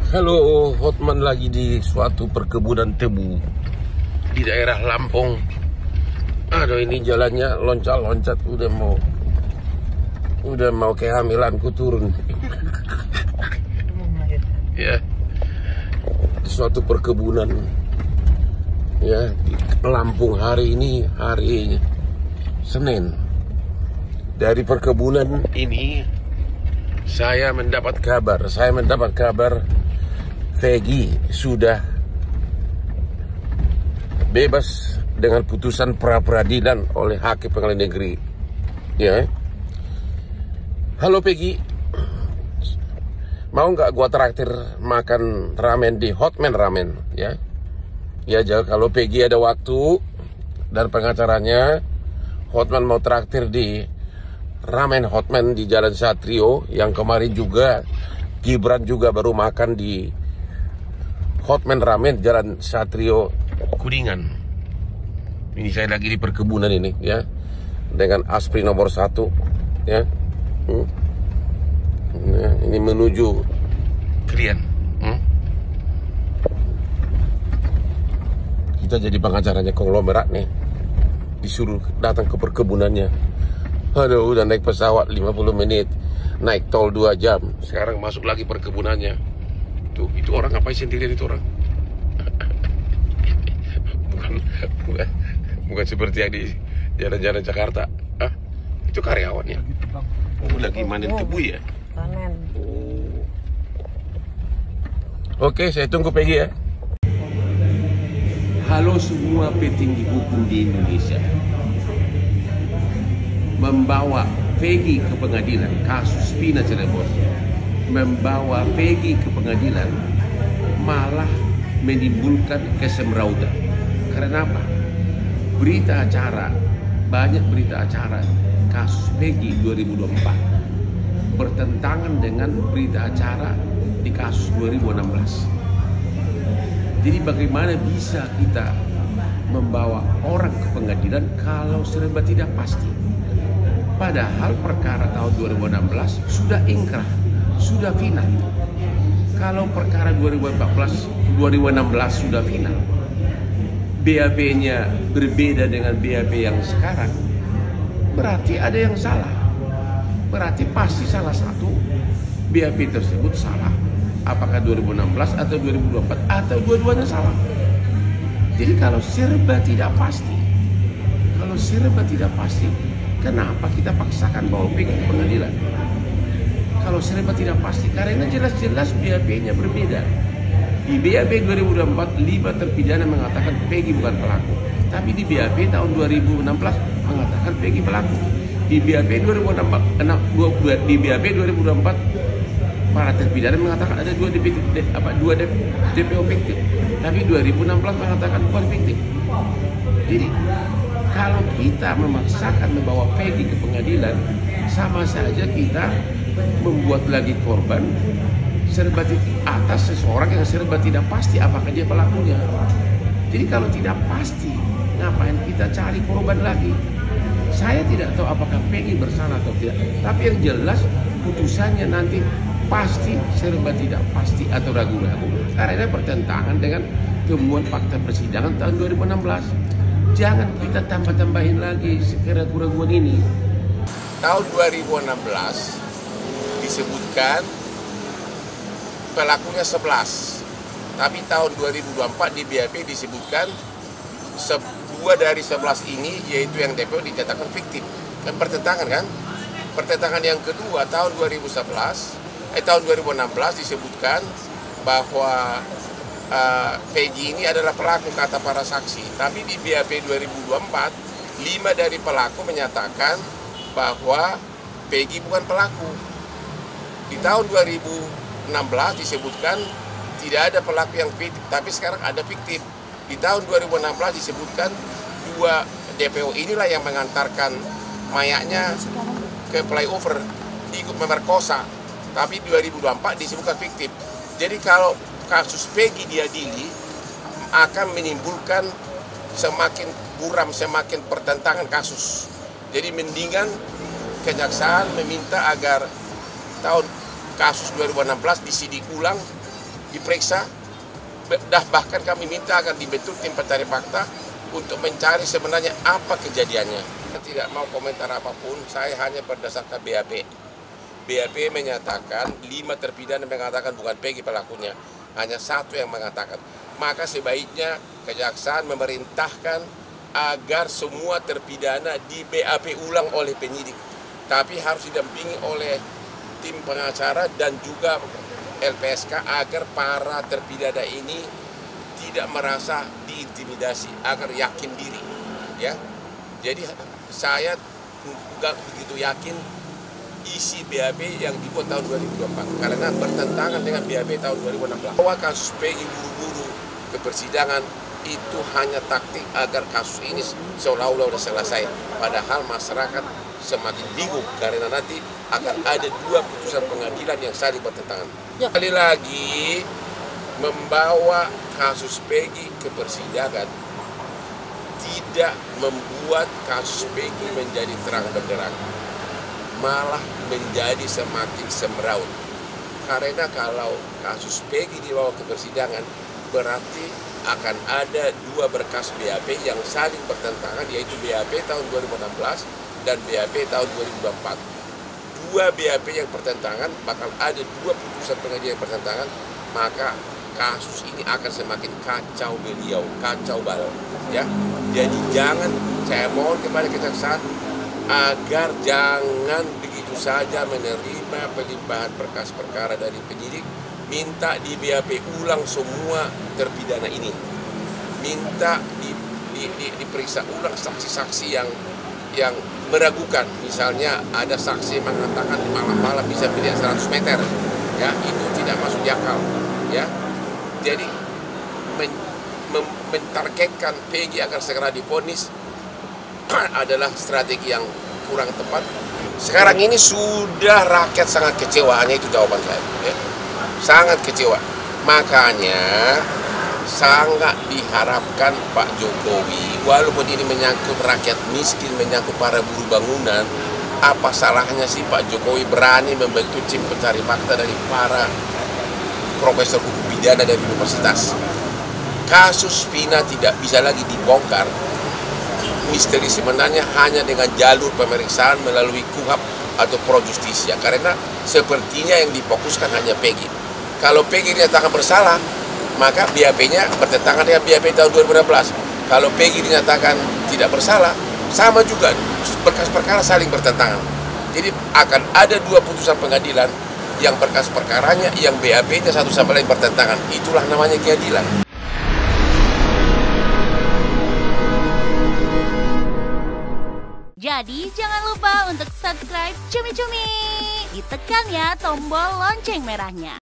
Halo, Hotman lagi di suatu perkebunan tebu di daerah Lampung. Aduh, ini jalannya loncat-loncat, udah mau kehamilanku turun. Ya, di suatu perkebunan ya di Lampung. Hari ini hari Senin. Dari perkebunan ini saya mendapat kabar Peggy sudah bebas dengan putusan pra-peradilan oleh Hakim Pengadilan Negeri. Ya. Halo Peggy, mau nggak gua traktir makan ramen di Hotman Ramen? Ya. Ya, kalau Peggy ada waktu dan pengacaranya, Hotman mau traktir di Ramen Hotman di Jalan Satrio. Yang kemarin juga Gibran juga baru makan di Hotman Ramen Jalan Satrio Kuningan. Ini saya lagi di perkebunan ini ya, dengan Aspri nomor 1 ya. Nah, ini menuju klien. Kita jadi pengacaranya konglomerat nih, disuruh datang ke perkebunannya. Aduh, udah naik pesawat 50 menit, naik tol 2 jam, sekarang masuk lagi perkebunannya. Tuh, itu orang ngapain sendirian itu orang? bukan seperti yang di jalan-jalan Jakarta. Ah, itu karyawannya. Oh, lagi manen tebu ya? Panen. Oh. Oke, saya tunggu Peggy ya. Halo semua petinggi hukum di Indonesia. Membawa Peggy ke pengadilan, kasus Vina Cirebon, membawa Peggy ke pengadilan malah menimbulkan kesemrautan. Karena apa? Berita acara, banyak berita acara kasus Peggy 2024 bertentangan dengan berita acara di kasus 2016. Jadi bagaimana bisa kita membawa orang ke pengadilan kalau serba tidak pasti? Padahal perkara tahun 2016 sudah ingkrah, sudah final. Kalau perkara 2016 sudah final, BAP-nya berbeda dengan BAP yang sekarang, berarti ada yang salah. Berarti pasti salah satu BAP tersebut salah. Apakah 2016 atau 2024 atau dua-duanya salah. Jadi kalau serba tidak pasti, kenapa kita paksakan bawa Peggy ke pengadilan? Kalau serba tidak pasti, karena jelas-jelas BAP-nya berbeda. Di BAP 2024, 5 terpidana mengatakan Peggy bukan pelaku. Tapi di BAP tahun 2016 mengatakan Peggy pelaku. Di BAP 2024, para terpidana mengatakan ada 2 DPO fiktif. Tapi 2016 mengatakan bukan fiktif. Jadi kalau kita memaksakan membawa Peggy ke pengadilan, sama saja kita membuat lagi korban serba atas seseorang yang serba tidak pasti apakah dia pelakunya. Jadi kalau tidak pasti, ngapain kita cari korban lagi? Saya tidak tahu apakah Peggy bersalah atau tidak, tapi yang jelas putusannya nanti pasti serba tidak pasti atau ragu-ragu, karena bertentangan dengan temuan fakta persidangan tahun 2016. Jangan kita tambah-tambahin lagi keraguan-keraguan ini. Tahun 2016 disebutkan pelakunya 11, tapi tahun 2024 di BAP disebutkan 2 dari 11 ini, yaitu yang DPO dinyatakan fiktif. Kan pertentangan kan? Pertentangan yang kedua tahun 2016 disebutkan bahwa Peggy ini adalah pelaku kata para saksi. Tapi di BAP 2024, 5 dari pelaku menyatakan bahwa Peggy bukan pelaku. Di tahun 2016 disebutkan tidak ada pelaku yang fiktif, tapi sekarang ada fiktif. Di tahun 2016 disebutkan 2 DPO inilah yang mengantarkan mayatnya ke flyover, ikut memerkosa. Tapi 2024 disebutkan fiktif. Jadi kalau kasus Peggy diadili akan menimbulkan semakin buram, semakin pertentangan kasus. Jadi mendingan kejaksaan meminta agar tahun kasus 2016 disidik ulang diperiksa, bahkan kami minta agar dibentuk tim pencari fakta untuk mencari sebenarnya apa kejadiannya. Saya tidak mau komentar apapun, saya hanya berdasarkan BAP. BAP menyatakan 5 terpidana mengatakan bukan Peggy pelakunya, hanya 1 yang mengatakan. Maka sebaiknya kejaksaan memerintahkan agar semua terpidana di BAP ulang oleh penyidik, tapi harus didampingi oleh tim pengacara dan juga LPSK agar para terpidana ini tidak merasa diintimidasi, agar yakin diri, ya. Jadi saya nggak begitu yakin isi BAP yang dibuat tahun 2024 karena bertentangan dengan BAP tahun 2016. Bahwa kasus Peggy buru-buru ke persidangan itu hanya taktik agar kasus ini seolah-olah sudah selesai. Padahal masyarakat semakin bingung karena nanti akan ada 2 putusan pengadilan yang saling bertentangan. Sekali lagi, membawa kasus Peggy ke persidangan tidak membuat kasus Peggy menjadi terang benderang, malah menjadi semakin semraut. Karena kalau kasus Peggy dibawa ke persidangan, berarti akan ada 2 berkas BAP yang saling bertentangan, yaitu BAP tahun 2016 dan BAP tahun 2024. 2 BAP yang bertentangan, bakal ada 2 putusan pengadilan yang bertentangan, maka kasus ini akan semakin kacau beliau, kacau balau, ya. Jadi jangan, saya mohon kepada kejaksaan agar jangan begitu saja menerima pelimpahan berkas perkara dari penyidik. Minta di BAP ulang semua terpidana ini, minta diperiksa ulang saksi-saksi yang meragukan. Misalnya ada saksi mengatakan malam-malam bisa pilih 100 meter, ya, itu tidak masuk di akal, ya. Jadi mentargetkan Peggy agar segera divonis adalah strategi yang kurang tepat. Sekarang ini sudah rakyat sangat kecewa, hanya itu jawaban saya, ya. Sangat kecewa. Makanya sangat diharapkan Pak Jokowi, walaupun ini menyangkut rakyat miskin, menyangkut para buruh bangunan, apa salahnya sih Pak Jokowi berani membentuk tim pencari fakta dari para profesor hukum pidana dari universitas. Kasus Vina tidak bisa lagi dibongkar. Misteri sebenarnya hanya dengan jalur pemeriksaan melalui KUHAP atau Pro Justisia, karena sepertinya yang difokuskan hanya Peggy. Kalau Peggy dinyatakan bersalah, maka BAP-nya bertentangan dengan BAP tahun 2016. Kalau Peggy dinyatakan tidak bersalah, sama juga, berkas perkara saling bertentangan. Jadi akan ada 2 putusan pengadilan yang berkas perkaranya, yang BAP-nya satu sama lain bertentangan. Itulah namanya keadilan. Jadi jangan lupa untuk subscribe Cumi Cumi. Ditekan ya tombol lonceng merahnya.